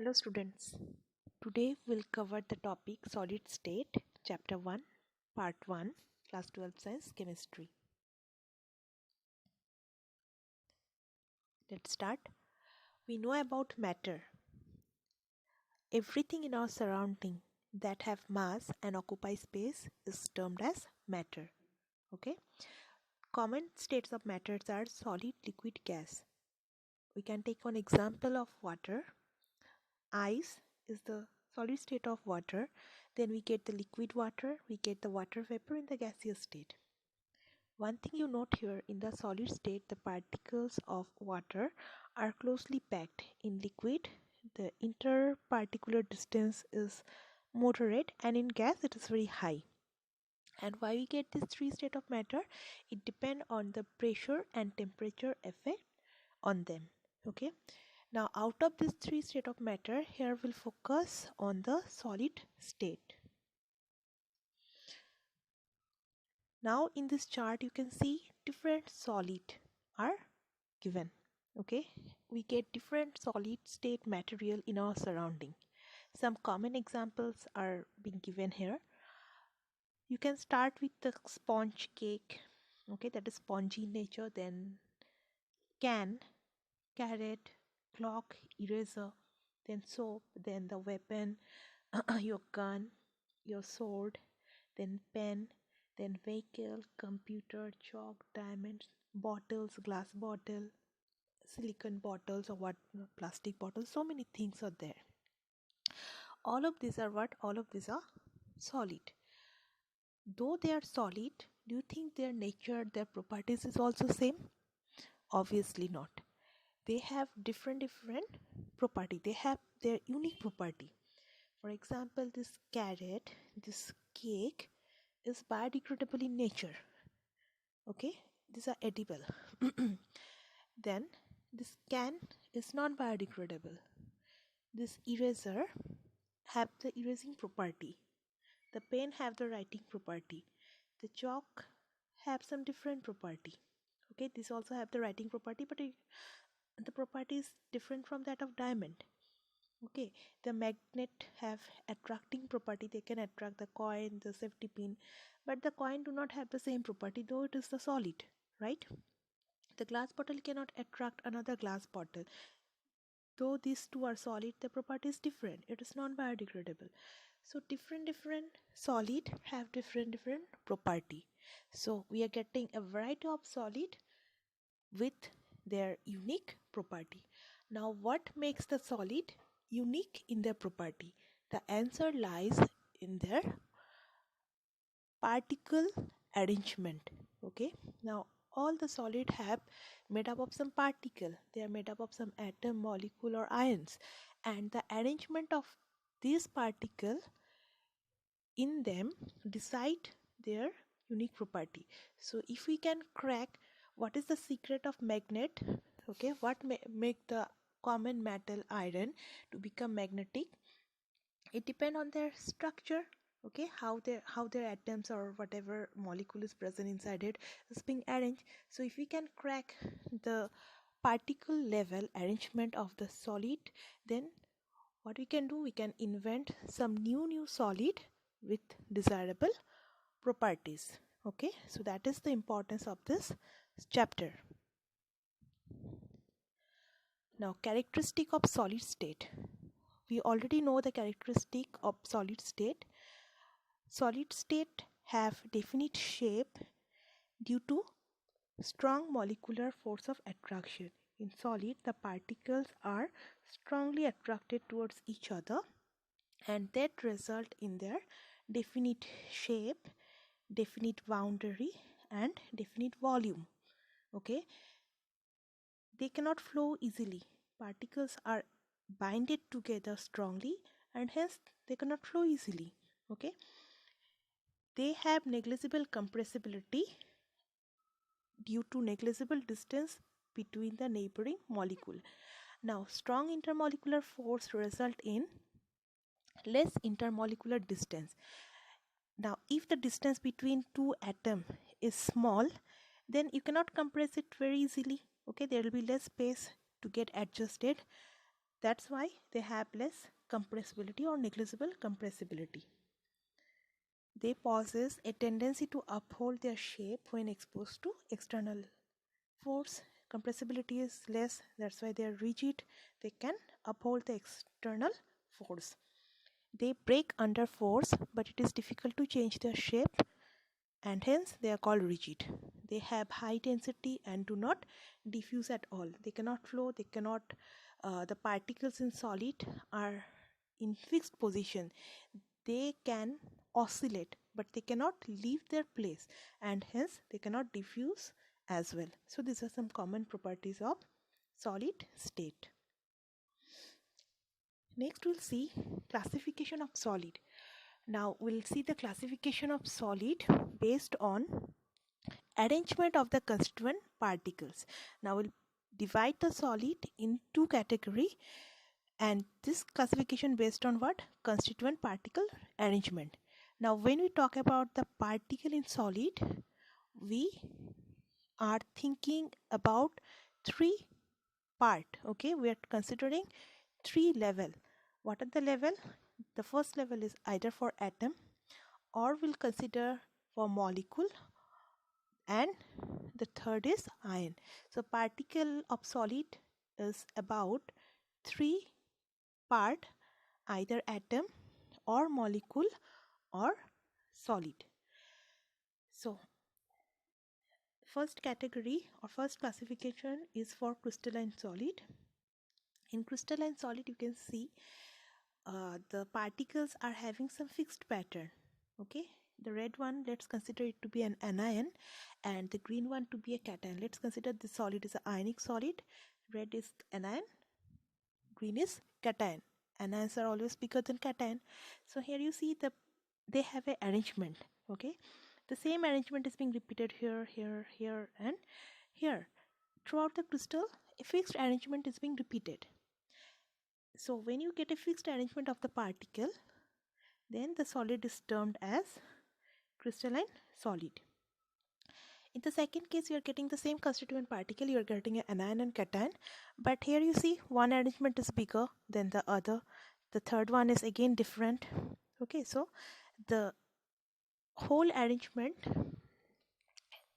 Hello students, today we'll cover the topic solid state, chapter 1, part 1, class 12 science chemistry. Let's start. We know about matter. Everything in our surrounding that have mass and occupy space is termed as matter. Okay. Common states of matters are solid, liquid, gas. We can take one example of water. Ice is the solid state of water. Then we get the liquid water, we get the water vapor in the gaseous state. One thing you note here, in the solid state, the particles of water are closely packed. In liquid, the interparticular distance is moderate, and in gas it is very high. And why we get these three states of matter? It depends on the pressure and temperature effect on them. Okay. Now, out of these three states of matter, here we'll focus on the solid state. Now, in this chart, you can see different solid are given. Okay, we get different solid state material in our surrounding. Some common examples are being given here. You can start with the sponge cake. Okay, that is spongy in nature. Then can, carrot, clock, eraser, then soap, then the weapon, your gun, your sword, then pen, then vehicle, computer, chalk, diamonds, bottles, glass bottle, silicone bottles, or what, plastic bottles. So many things are there. All of these are what? All of these are solid. Though they are solid, do you think their nature, their properties is also same? Obviously not. They have different property. They have their unique property. For example, this carrot, this cake is biodegradable in nature. Okay, these are edible. Then this can is non biodegradable. This eraser have the erasing property. The pen have the writing property. The chalk have some different property. Okay, these also have the writing property, but the property is different from that of diamond. Okay, the magnet have attracting property. They can attract the coin, the safety pin, but the coin do not have the same property, though it is the solid, right? The glass bottle cannot attract another glass bottle. Though these two are solid, the property is different. It is non-biodegradable. So different solid have different property. So we are getting a variety of solid with their unique property. Now, what makes the solid unique in their property? The answer lies in their particle arrangement. Okay, now all the solid have made up of some particle. They are made up of some atom, molecule, or ions, and the arrangement of these particle in them decide their unique property. So if we can crack what is the secret of magnet, okay, what make the common metal iron to become magnetic, it depends on their structure. Okay, how their atoms or whatever molecule is present inside it is being arranged. So if we can crack the particle level arrangement of the solid, then what we can do, we can invent some new solid with desirable properties. Okay, so that is the importance of this chapter. Now, characteristic of solid state. We already know the characteristic of solid state. Solid state have definite shape due to strong molecular force of attraction. In solid, the particles are strongly attracted towards each other, and that result in their definite shape, definite boundary, and definite volume. Okay, they cannot flow easily. Particles are binded together strongly, and hence they cannot flow easily. Okay, they have negligible compressibility due to negligible distance between the neighboring molecule. Now, strong intermolecular force result in less intermolecular distance. Now, if the distance between two atoms is small, then you cannot compress it very easily. Okay, there will be less space to get adjusted. That's why they have less compressibility or negligible compressibility. They possess a tendency to uphold their shape when exposed to external force. Compressibility is less, that's why they are rigid. They can uphold the external force. They break under force, but it is difficult to change their shape, and hence they are called rigid. They have high density and do not diffuse at all. They cannot flow, they cannot, the particles in solid are in fixed position. They can oscillate, but they cannot leave their place, and hence they cannot diffuse as well. So these are some common properties of solid state. Next we'll see classification of solid. Now we'll see the classification of solid based on arrangement of the constituent particles. Now we'll divide the solid in two categories, and this classification based on what? Constituent particle arrangement. Now when we talk about the particle in solid, we are thinking about three part. Okay, we are considering three level. What are the level? The first level is either for atom, or we'll consider for molecule, and the third is ion. So particle of solid is about three part, either atom or molecule or solid. So first category or first classification is for crystalline solid. In crystalline solid you can see the particles are having some fixed pattern. Okay, the red one, let's consider it to be an anion, and the green one to be a cation. Let's consider the solid is an ionic solid. Red is anion, green is cation. Anions are always bigger than cation. So here you see they have a arrangement. Okay, the same arrangement is being repeated here, here, here, and here. Throughout the crystal, a fixed arrangement is being repeated. So when you get a fixed arrangement of the particle, then the solid is termed as crystalline solid. In the second case, you are getting the same constituent particle, you are getting an anion and cation, but here you see one arrangement is bigger than the other. The third one is again different. Okay, so the whole arrangement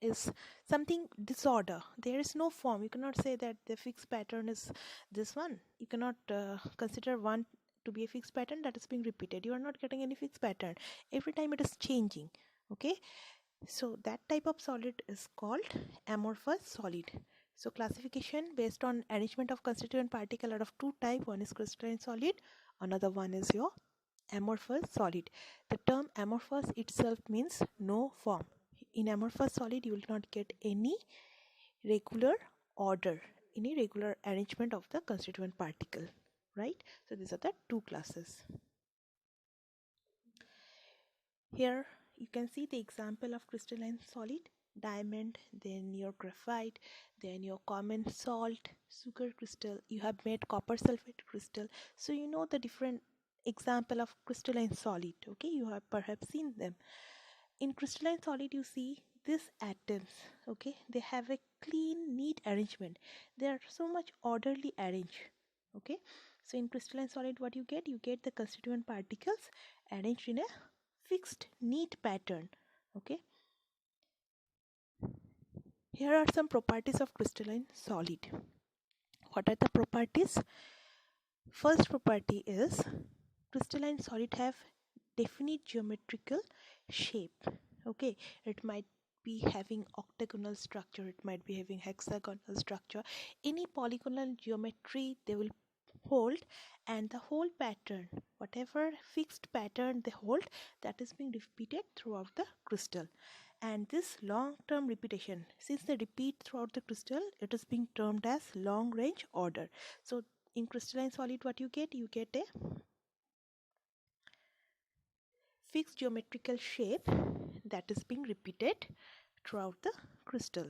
is something disorder. There is no form. You cannot say that the fixed pattern is this one. You cannot consider one to be a fixed pattern that is being repeated. You are not getting any fixed pattern. Every time it is changing. Okay, so that type of solid is called amorphous solid. So classification based on arrangement of constituent particle out of two types. One is crystalline solid, another one is your amorphous solid. The term amorphous itself means no form. In amorphous solid you will not get any regular order, any regular arrangement of the constituent particle, right? So these are the two classes. Here you can see the example of crystalline solid: diamond, then your graphite, then your common salt, sugar crystal. You have made copper sulfate crystal, so you know the different example of crystalline solid. Okay, you have perhaps seen them. In crystalline solid you see these atoms. Okay, they have a clean, neat arrangement. They are so much orderly arranged. Okay, so in crystalline solid what you get the constituent particles arranged in a fixed, neat pattern. Okay, here are some properties of crystalline solid. What are the properties? First property is crystalline solid have definite geometrical shape. Okay, it might be having octagonal structure, it might be having hexagonal structure, any polygonal geometry they will hold, and the whole pattern, whatever fixed pattern they hold, that is being repeated throughout the crystal. And this long-term repetition, since they repeat throughout the crystal, it is being termed as long range order. So in crystalline solid what you get a fixed geometrical shape that is being repeated throughout the crystal.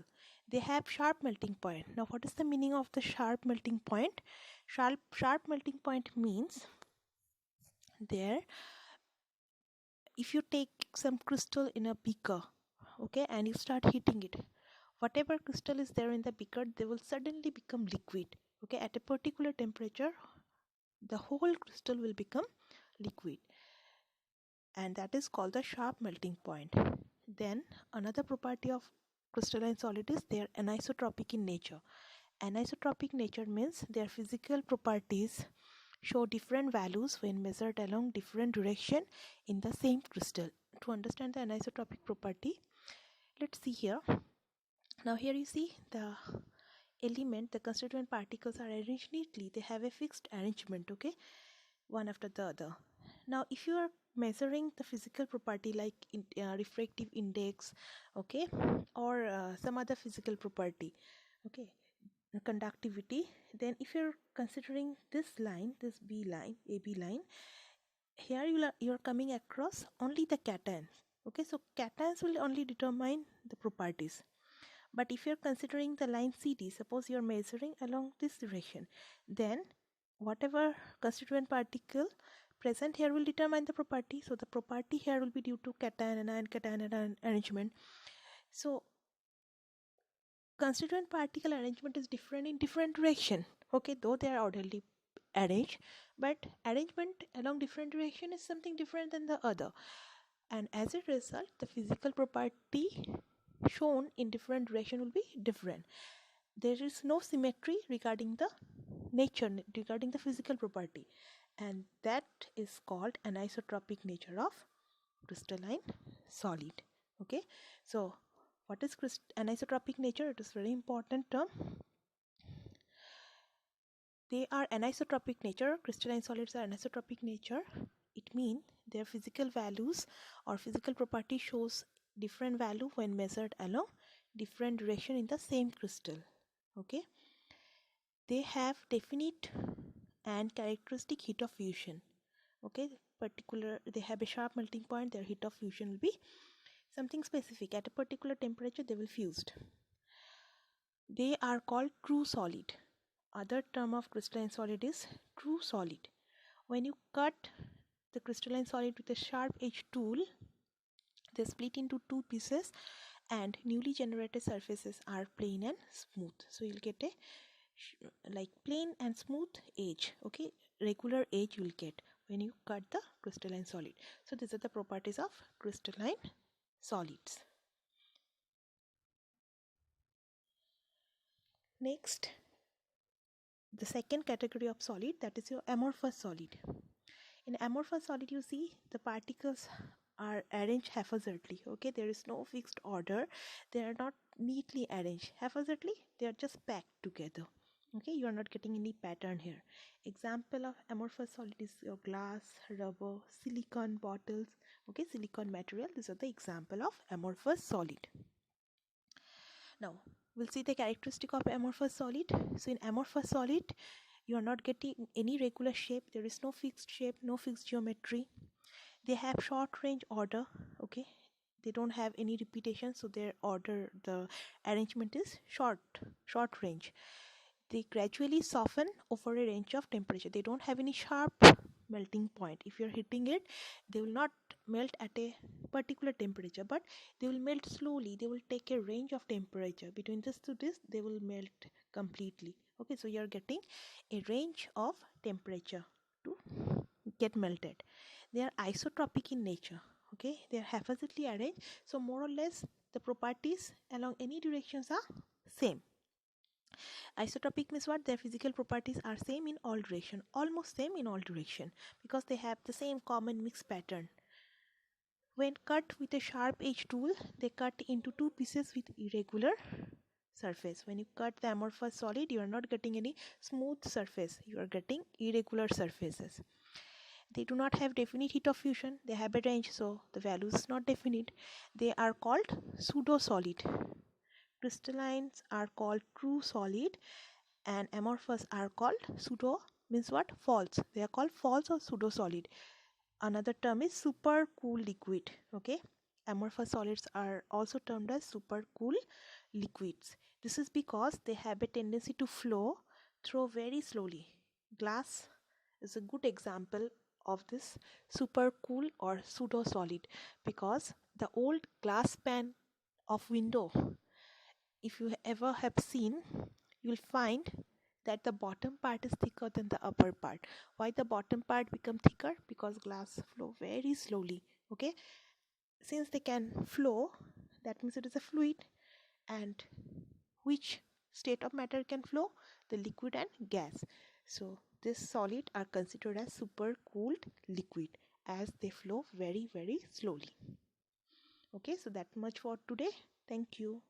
They have sharp melting point. Now what is the meaning of the sharp melting point? Sharp melting point means there, if you take some crystal in a beaker, okay, and you start heating it, whatever crystal is there in the beaker, they will suddenly become liquid. Okay, at a particular temperature the whole crystal will become liquid, and that is called the sharp melting point. Then another property of crystalline solid is they are anisotropic in nature. Anisotropic nature means their physical properties show different values when measured along different direction in the same crystal. To understand the anisotropic property, let's see here. Now here you see the element, the constituent particles are arranged neatly. They have a fixed arrangement, okay, one after the other. Now if you are measuring the physical property like refractive index, okay, or some other physical property, okay, conductivity, then if you're considering this line, this B line, AB line, here you're coming across only the cations, okay, so cations will only determine the properties. But if you're considering the line CD, suppose you're measuring along this direction, then whatever constituent particle present here will determine the property. So the property here will be due to cation anion arrangement. So constituent particle arrangement is different in different direction, okay, though they are orderly arranged, but arrangement along different direction is something different than the other, and as a result the physical property shown in different direction will be different. There is no symmetry regarding the nature, regarding the physical property, and that is called anisotropic nature of crystalline solid. Okay, so what is anisotropic nature? It is very important term. They are anisotropic nature. Crystalline solids are anisotropic nature. It means their physical values or physical property shows different value when measured along different direction in the same crystal. Okay, they have definite and characteristic heat of fusion. Okay, they have a sharp melting point. Their heat of fusion will be something specific. At a particular temperature they will fused. They are called true solid. Other term of crystalline solid is true solid. When you cut the crystalline solid with a sharp edge tool, they split into two pieces and newly generated surfaces are plain and smooth. So you'll get a like plain and smooth edge, okay, regular edge you will get when you cut the crystalline solid. So these are the properties of crystalline solids. Next, the second category of solid, that is your amorphous solid. In amorphous solid you see the particles are arranged haphazardly, okay, there is no fixed order, they are not neatly arranged haphazardly, they are just packed together. Okay, you are not getting any pattern here. Example of amorphous solid is your glass, rubber, silicone bottles, okay, silicone material. These are the example of amorphous solid. Now we'll see the characteristic of amorphous solid. So in amorphous solid you are not getting any regular shape, there is no fixed shape, no fixed geometry. They have short range order, okay, they don't have any repetition, so their order, the arrangement is short range. They gradually soften over a range of temperature. They don't have any sharp melting point. If you're hitting it, they will not melt at a particular temperature, but they will melt slowly. They will take a range of temperature. Between this to this, they will melt completely. Okay, so you're getting a range of temperature to get melted. They are isotropic in nature. Okay, they are haphazardly arranged. So more or less, the properties along any directions are same. Isotropic means what? Their physical properties are same in all direction, almost same in all direction, because they have the same common mix pattern. When cut with a sharp edge tool, they cut into two pieces with irregular surface. When you cut the amorphous solid, you are not getting any smooth surface, you are getting irregular surfaces. They do not have definite heat of fusion, they have a range, so the value is not definite. They are called pseudo-solid. Crystallines are called true solid and amorphous are called pseudo, means what? False. They are called false or pseudo solid. Another term is super cool liquid. Okay, amorphous solids are also termed as super cool liquids. This is because they have a tendency to flow through very slowly. Glass is a good example of this super cool or pseudo solid, because the old glass pan of window, if you ever have seen, you will find that the bottom part is thicker than the upper part. Why the bottom part become thicker? Because glass flow very slowly. Okay, since they can flow, that means it is a fluid. And which state of matter can flow? The liquid and gas. So this solid are considered as super cooled liquid, as they flow very slowly. Okay, so that much for today. Thank you.